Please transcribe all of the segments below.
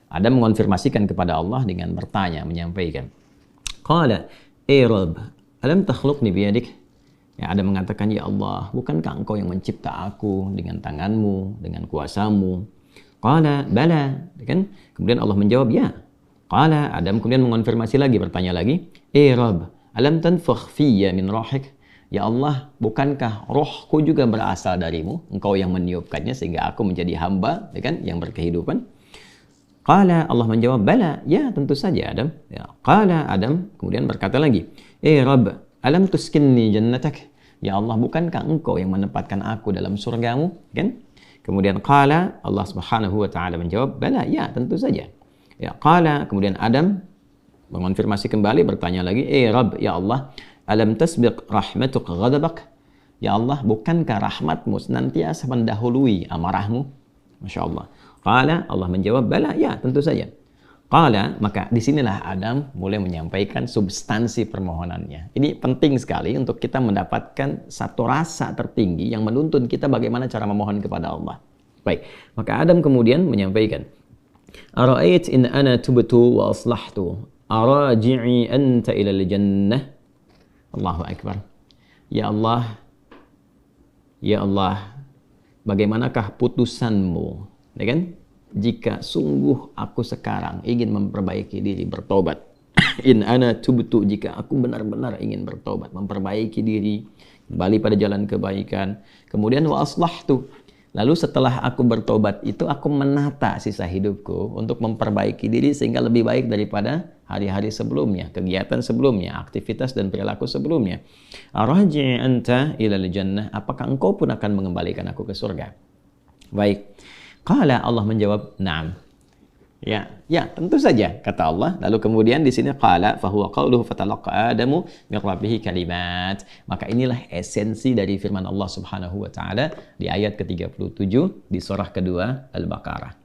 Adam mengonfirmasikan kepada Allah dengan bertanya, menyampaikan. Qala, Rabb, alam takhluqni biyadik? Ya, Adam mengatakan, ya Allah, bukankah engkau yang mencipta aku dengan tanganmu, dengan kuasamu? Qala, bala. Kan? Kemudian Allah menjawab, ya. Qala, Adam kemudian mengonfirmasi lagi, bertanya lagi, Rabb, alam tanfukh fiyya min rohik? Ya Allah, bukankah rohku juga berasal darimu? Engkau yang meniupkannya sehingga aku menjadi hamba, ya kan, yang berkehidupan. Qala, Allah menjawab, bala, ya tentu saja Adam. Ya. Qala, Adam kemudian berkata lagi, Rabb, alam tuskinni jannatak? Ya Allah, bukankah engkau yang menempatkan aku dalam surgamu? Kan? Kemudian qala, Allah Subhanahu wa taala menjawab, bala, ya tentu saja. Ya, qala, kemudian Adam mengonfirmasi kembali, bertanya lagi, Rabb, ya Allah, alam tasbiq rahmatuk ghadabak? Ya Allah, bukankah rahmatmu senantiasa mendahului amarahmu? Masya Allah. Qala, Allah menjawab, bala, ya tentu saja. Qala, maka disinilah Adam mulai menyampaikan substansi permohonannya. Ini penting sekali untuk kita mendapatkan satu rasa tertinggi yang menuntun kita bagaimana cara memohon kepada Allah. Baik, maka Adam kemudian menyampaikan, Ara'ait in ana tubtu wa aslahtu, araji'i anta ilal jannah. Allahu Akbar. Ya Allah, ya Allah, bagaimanakah putusanmu? Ya kan? Jika sungguh aku sekarang ingin memperbaiki diri, bertobat. In ana tubtu, jika aku benar-benar ingin bertobat, memperbaiki diri, kembali pada jalan kebaikan. Kemudian wa aslahtu. Lalu setelah aku bertobat itu aku menata sisa hidupku untuk memperbaiki diri sehingga lebih baik daripada hari-hari sebelumnya, kegiatan sebelumnya, aktivitas dan perilaku sebelumnya. Araji'i anta ilal jannah, apakah engkau pun akan mengembalikan aku ke surga? Baik. Qala, Allah menjawab, na'am. Ya, tentu saja, kata Allah. Lalu kemudian di sini qala fahuwa qauluhu fatalaqa Adamu min rabbih kalimat. Maka inilah esensi dari firman Allah Subhanahu wa taala di ayat ke-37 di surah kedua Al-Baqarah.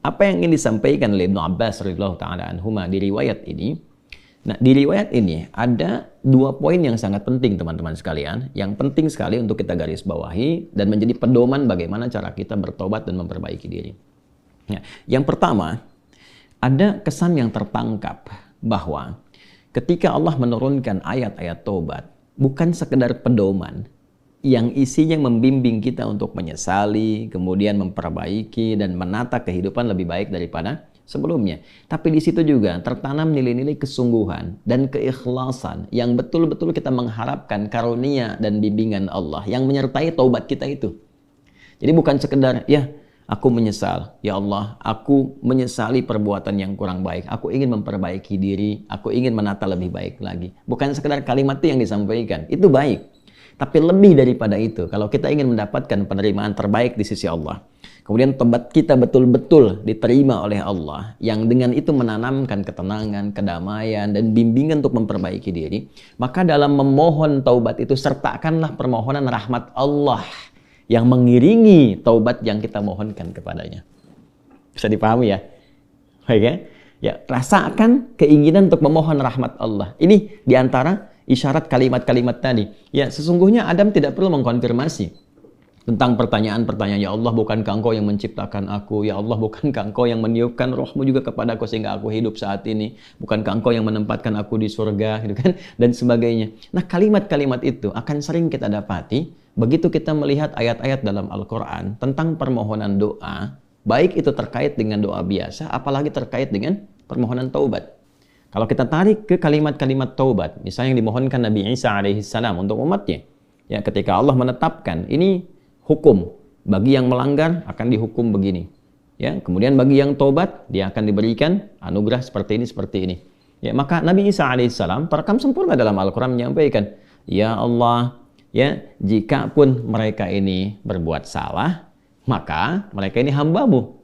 Apa yang ingin disampaikan oleh Ibnu Abbas radhiyallahu taala anhuma di riwayat ini? Nah, di riwayat ini ada dua poin yang sangat penting teman-teman sekalian, yang penting sekali untuk kita garis bawahi dan menjadi pedoman bagaimana cara kita bertobat dan memperbaiki diri. Ya, yang pertama, ada kesan yang tertangkap bahwa ketika Allah menurunkan ayat-ayat taubat, bukan sekedar pedoman yang isinya membimbing kita untuk menyesali, kemudian memperbaiki dan menata kehidupan lebih baik daripada sebelumnya. Tapi di situ juga tertanam nilai-nilai kesungguhan dan keikhlasan yang betul-betul kita mengharapkan karunia dan bimbingan Allah yang menyertai taubat kita itu. Jadi bukan sekedar, ya aku menyesal, ya Allah, aku menyesali perbuatan yang kurang baik, aku ingin memperbaiki diri, aku ingin menata lebih baik lagi. Bukan sekedar kalimat itu yang disampaikan, itu baik. Tapi lebih daripada itu, kalau kita ingin mendapatkan penerimaan terbaik di sisi Allah, kemudian tobat kita betul-betul diterima oleh Allah, yang dengan itu menanamkan ketenangan, kedamaian, dan bimbingan untuk memperbaiki diri, maka dalam memohon taubat itu sertakanlah permohonan rahmat Allah yang mengiringi taubat yang kita mohonkan kepadanya. Bisa dipahami ya? Baik ya? Ya, rasakan keinginan untuk memohon rahmat Allah. Ini diantara isyarat kalimat-kalimat tadi. Ya, sesungguhnya Adam tidak perlu mengkonfirmasi tentang pertanyaan-pertanyaan, ya Allah, bukankah engkau yang menciptakan aku? Ya Allah, bukankah engkau yang meniupkan rohmu juga kepadaku sehingga aku hidup saat ini? Bukankah engkau yang menempatkan aku di surga? Gitu kan? Dan sebagainya. Nah, kalimat-kalimat itu akan sering kita dapati begitu kita melihat ayat-ayat dalam Al-Quran tentang permohonan doa, baik itu terkait dengan doa biasa, apalagi terkait dengan permohonan taubat. Kalau kita tarik ke kalimat-kalimat taubat, misalnya yang dimohonkan Nabi Isa alaihissalam untuk umatnya, ya ketika Allah menetapkan ini hukum, bagi yang melanggar akan dihukum begini, ya kemudian bagi yang taubat dia akan diberikan anugerah seperti ini, ya maka Nabi Isa alaihissalam terekam sempurna dalam Al-Quran menyampaikan, ya Allah, ya jika pun mereka ini berbuat salah, maka mereka ini hambamu.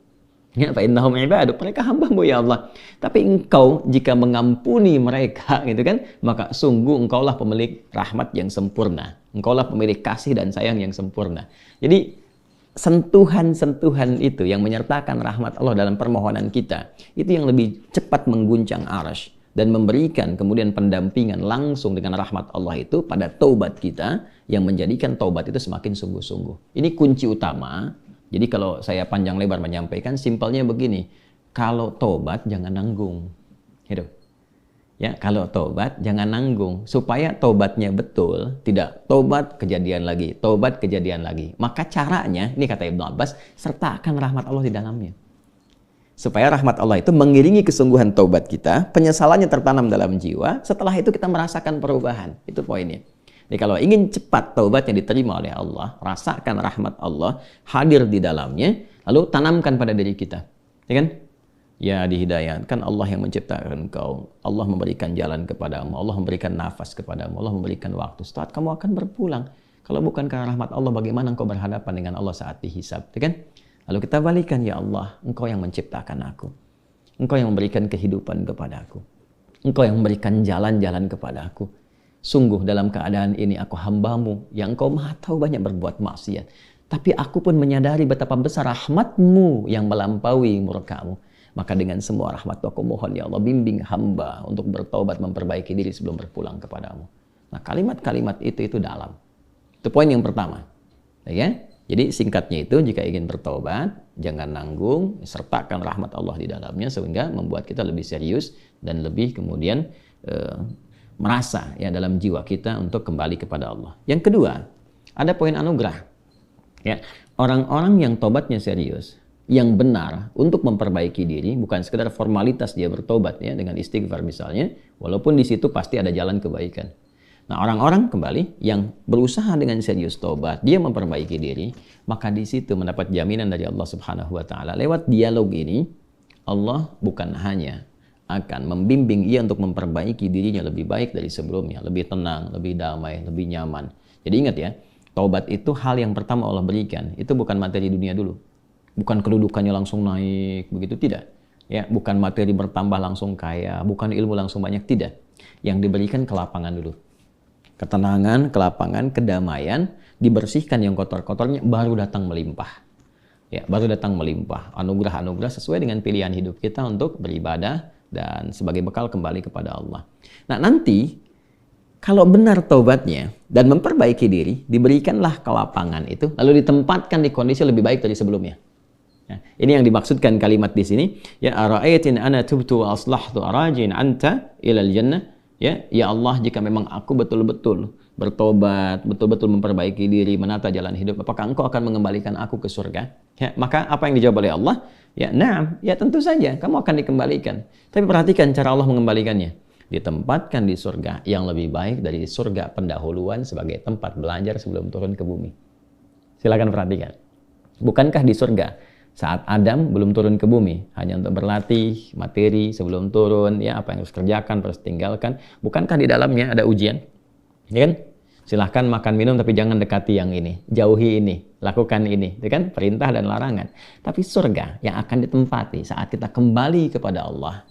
Ya, fa innahum ibaduk, mereka hamba-Mu ya Allah. Tapi engkau jika mengampuni mereka gitu kan, maka sungguh engkaulah pemilik rahmat yang sempurna. Engkaulah pemilik kasih dan sayang yang sempurna. Jadi sentuhan-sentuhan itu yang menyertakan rahmat Allah dalam permohonan kita, itu yang lebih cepat mengguncang arsy dan memberikan kemudian pendampingan langsung dengan rahmat Allah itu pada taubat kita, yang menjadikan taubat itu semakin sungguh-sungguh. Ini kunci utama. Jadi kalau saya panjang lebar menyampaikan, simpelnya begini, kalau taubat jangan nanggung, gitu. Ya, kalau taubat jangan nanggung, supaya taubatnya betul, tidak taubat kejadian lagi, taubat kejadian lagi. Maka caranya, ini kata Ibnu Abbas, sertakan rahmat Allah di dalamnya. Supaya rahmat Allah itu mengiringi kesungguhan taubat kita, penyesalannya tertanam dalam jiwa, setelah itu kita merasakan perubahan. Itu poinnya. Jadi kalau ingin cepat taubatnya diterima oleh Allah, rasakan rahmat Allah hadir di dalamnya, lalu tanamkan pada diri kita. Ya kan? Ya, dihidayatkan Allah yang menciptakan engkau. Allah memberikan jalan kepadamu. Allah memberikan nafas kepadamu. Allah memberikan waktu. Setelah kamu akan berpulang. Kalau bukan karena rahmat Allah, bagaimana engkau berhadapan dengan Allah saat dihisab? Ya kan? Lalu kita balikan, ya Allah, engkau yang menciptakan aku. Engkau yang memberikan kehidupan kepadaku. Engkau yang memberikan jalan-jalan kepadaku. Sungguh dalam keadaan ini aku hambamu yang engkau maha tahu banyak berbuat maksiat. Tapi aku pun menyadari betapa besar rahmatmu yang melampaui murkamu. Maka dengan semua rahmat aku mohon, ya Allah, bimbing hamba untuk bertobat, memperbaiki diri sebelum berpulang kepadamu. Nah, kalimat-kalimat itu dalam. Itu poin yang pertama. Ya? Jadi singkatnya itu, jika ingin bertobat, jangan nanggung, sertakan rahmat Allah di dalamnya, sehingga membuat kita lebih serius dan lebih kemudian merasa ya dalam jiwa kita untuk kembali kepada Allah. Yang kedua, ada poin anugerah. Ya, orang-orang yang tobatnya serius, yang benar untuk memperbaiki diri, bukan sekedar formalitas dia bertobat ya dengan istighfar misalnya, walaupun di situ pasti ada jalan kebaikan. Nah, orang-orang kembali yang berusaha dengan serius tobat, dia memperbaiki diri, maka di situ mendapat jaminan dari Allah Subhanahu wa taala. Lewat dialog ini, Allah bukan hanya akan membimbing ia untuk memperbaiki dirinya lebih baik dari sebelumnya, lebih tenang, lebih damai, lebih nyaman. Jadi ingat ya, taubat itu hal yang pertama Allah berikan, itu bukan materi dunia dulu. Bukan kedudukannya langsung naik, begitu tidak. Ya, bukan materi bertambah langsung kaya, bukan ilmu langsung banyak, tidak. Yang diberikan kelapangan dulu. Ketenangan, kelapangan, kedamaian, dibersihkan yang kotor-kotornya, baru datang melimpah. Ya, baru datang melimpah. Anugerah-anugerah sesuai dengan pilihan hidup kita untuk beribadah dan sebagai bekal kembali kepada Allah. Nah, nanti kalau benar taubatnya dan memperbaiki diri, diberikanlah kelapangan itu, lalu ditempatkan di kondisi lebih baik dari sebelumnya. Nah, ini yang dimaksudkan kalimat di sini. Ya, ara'aitin ana tubtu wa aslahtu arajin anta ilal jannah. Ya Allah, jika memang aku betul-betul bertobat, betul-betul memperbaiki diri, menata jalan hidup, apakah engkau akan mengembalikan aku ke surga? Ya, maka apa yang dijawab oleh Allah? Ya, na'am, ya tentu saja, kamu akan dikembalikan. Tapi perhatikan cara Allah mengembalikannya. Ditempatkan di surga yang lebih baik dari surga pendahuluan sebagai tempat belajar sebelum turun ke bumi. Silakan perhatikan. Bukankah di surga saat Adam belum turun ke bumi, hanya untuk berlatih materi sebelum turun, ya apa yang harus kerjakan, harus tinggalkan. Bukankah di dalamnya ada ujian? Ya kan? Silahkan makan minum tapi jangan dekati yang ini, jauhi ini, lakukan ini, ya kan? Perintah dan larangan. Tapi surga yang akan ditempati saat kita kembali kepada Allah.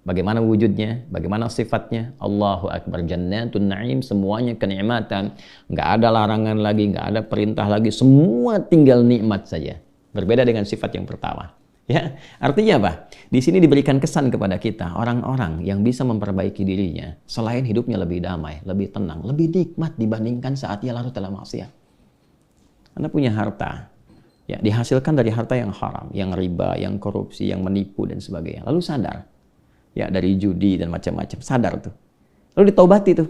Bagaimana wujudnya? Bagaimana sifatnya? Allahu Akbar, jannatun na'im, semuanya kenikmatan. Nggak ada larangan lagi, nggak ada perintah lagi, semua tinggal nikmat saja. Berbeda dengan sifat yang pertama. Ya, artinya apa? Di sini diberikan kesan kepada kita, orang-orang yang bisa memperbaiki dirinya, selain hidupnya lebih damai, lebih tenang, lebih nikmat dibandingkan saat ia larut dalam maksiat. Anda punya harta, ya dihasilkan dari harta yang haram, yang riba, yang korupsi, yang menipu dan sebagainya. Lalu sadar, ya dari judi dan macam-macam, sadar tuh. Lalu ditaubati tuh.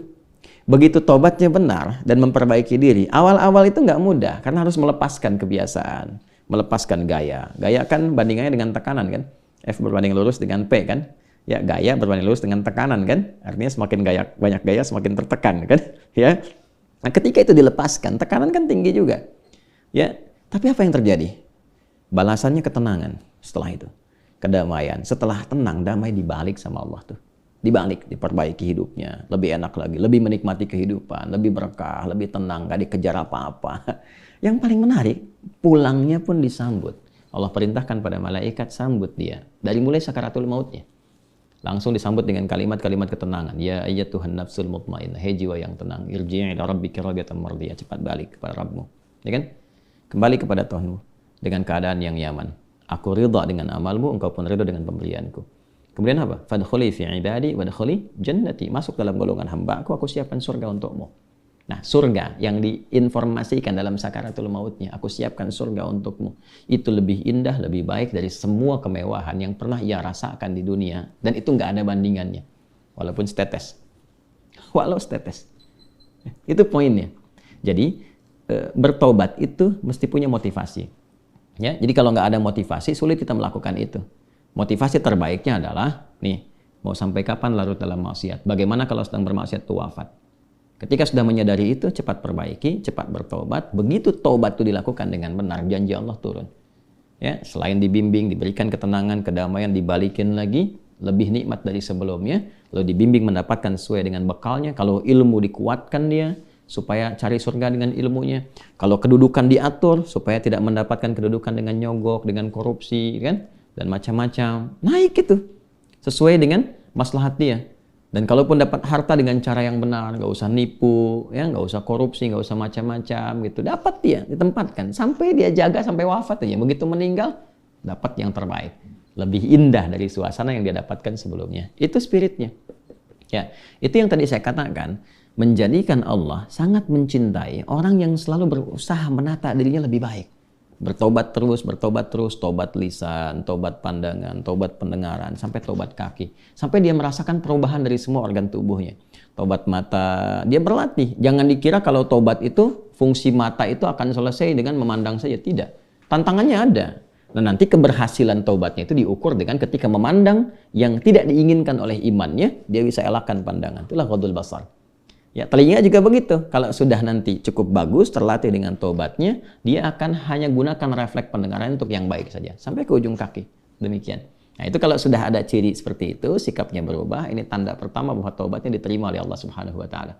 Begitu tobatnya benar dan memperbaiki diri, awal-awal itu nggak mudah karena harus melepaskan kebiasaan. Melepaskan gaya. Gaya kan bandingannya dengan tekanan kan. F berbanding lurus dengan P kan. Ya, gaya berbanding lurus dengan tekanan kan. Artinya semakin gaya, banyak gaya semakin tertekan kan. Ya. Nah, ketika itu dilepaskan, tekanan kan tinggi juga. Ya, tapi apa yang terjadi? Balasannya ketenangan setelah itu. Kedamaian. Setelah tenang, damai dibalik sama Allah tuh. Dibalik, diperbaiki hidupnya. Lebih enak lagi, lebih menikmati kehidupan, lebih berkah, lebih tenang, gak dikejar apa-apa. Yang paling menarik, pulangnya pun disambut. Allah perintahkan pada malaikat sambut dia. Dari mulai sakaratul mautnya. Langsung disambut dengan kalimat-kalimat ketenangan. Ya ayyatuhan nafsul mutmainnah. Hei jiwa yang tenang. Irji'i ila rabbika radiyatan mardiyah. Cepat balik kepada Rabbmu. Ya kan? Kembali kepada Tuhanmu dengan keadaan yang nyaman. Aku ridha dengan amalmu, engkau pun ridha dengan pemberianku. Kemudian apa? Fadkhuli fi ibadi wadkhuli jannati. Masuk dalam golongan hamba aku siapkan surga untukmu. Nah, surga yang diinformasikan dalam sakaratul mautnya, aku siapkan surga untukmu. Itu lebih indah, lebih baik dari semua kemewahan yang pernah ia rasakan di dunia. Dan itu nggak ada bandingannya. Walaupun setetes. Walau setetes. Itu poinnya. Jadi, bertobat itu mesti punya motivasi. Ya, jadi kalau nggak ada motivasi, sulit kita melakukan itu. Motivasi terbaiknya adalah, nih, mau sampai kapan larut dalam maksiat? Bagaimana kalau sedang bermaksiat itu wafat? Ketika sudah menyadari itu, cepat perbaiki, cepat bertobat. Begitu tobat itu dilakukan dengan benar, janji Allah turun. Ya, selain dibimbing, diberikan ketenangan, kedamaian, dibalikin lagi, lebih nikmat dari sebelumnya. Lalu dibimbing mendapatkan sesuai dengan bekalnya. Kalau ilmu dikuatkan dia, supaya cari surga dengan ilmunya. Kalau kedudukan diatur, supaya tidak mendapatkan kedudukan dengan nyogok, dengan korupsi, kan? Dan macam-macam. Naik itu. Sesuai dengan maslahat dia. Dan kalaupun dapat harta dengan cara yang benar, nggak usah nipu, ya, nggak usah korupsi, nggak usah macam-macam gitu. Dapat dia, ditempatkan. Sampai dia jaga sampai wafat aja. Begitu meninggal, dapat yang terbaik. Lebih indah dari suasana yang dia dapatkan sebelumnya. Itu spiritnya. Ya, itu yang tadi saya katakan. Menjadikan Allah sangat mencintai orang yang selalu berusaha menata dirinya lebih baik. Bertobat terus, tobat lisan, tobat pandangan, tobat pendengaran, sampai tobat kaki. Sampai dia merasakan perubahan dari semua organ tubuhnya. Tobat mata, dia berlatih. Jangan dikira kalau tobat itu, fungsi mata itu akan selesai dengan memandang saja. Tidak. Tantangannya ada. Dan nanti keberhasilan tobatnya itu diukur dengan ketika memandang yang tidak diinginkan oleh imannya, dia bisa elakkan pandangan. Itulah ghadul basar. Ya, telinga juga begitu. Kalau sudah nanti cukup bagus, terlatih dengan tobatnya, dia akan hanya gunakan refleks pendengaran untuk yang baik saja. Sampai ke ujung kaki. Demikian. Nah, itu kalau sudah ada ciri seperti itu, sikapnya berubah, ini tanda pertama bahwa tobatnya diterima oleh Allah Subhanahu wa Ta'ala.